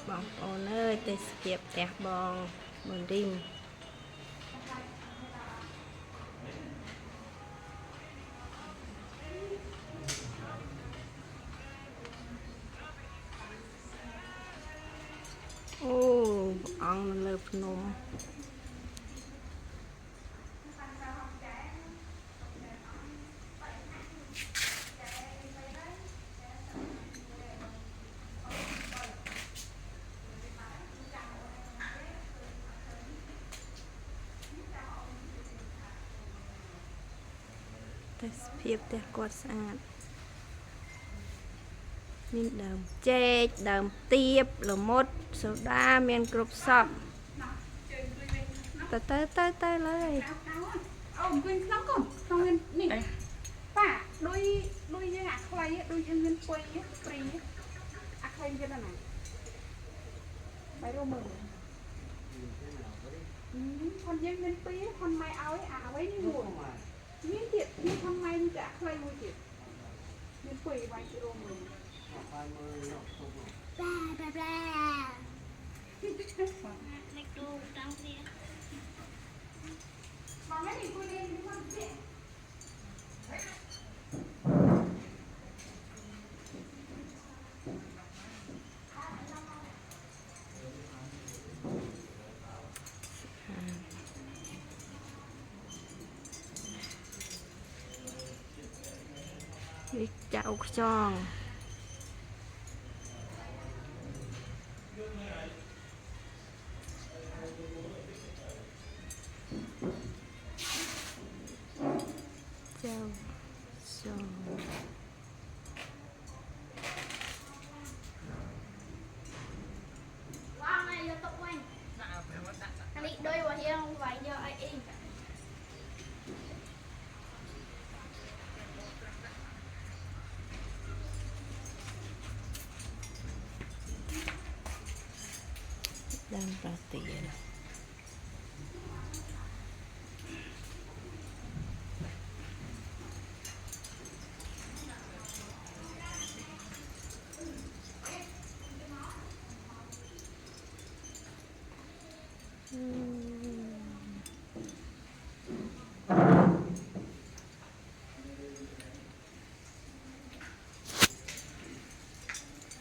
បងប្អូនអើយទេសភាពផ្ទះបងរីមអូអង្គនៅលើភ្នំទេសភាពផ្ទះគាត់ស្អាតមានដើមចេកដើមទៀបល្មុតសូដាមានគ្រប់សពទៅលើអូអង្គុយក្នុងកូនក្នុងនេះប៉ាដូចយើងអាខ្លីដូចយើងមានពុយព្រីអាខ្លីយើងណាបាយរួមមើលคนយើងមានពីរคนម៉ែឲ្យអាអ្វីនេះមួយមានទៀតមានคนម៉ែនេះតែខ្លីមួយទៀតមានពុយបាយរួមមើលបាយមើលបានេះទូតាំងគ្នាបងនេះគួរនេះមកទៀតនេះចៅខ្យងចៅខ្យងនេះដូចរបស់យើងវាយយកឲ្យអីដើមប្រទាន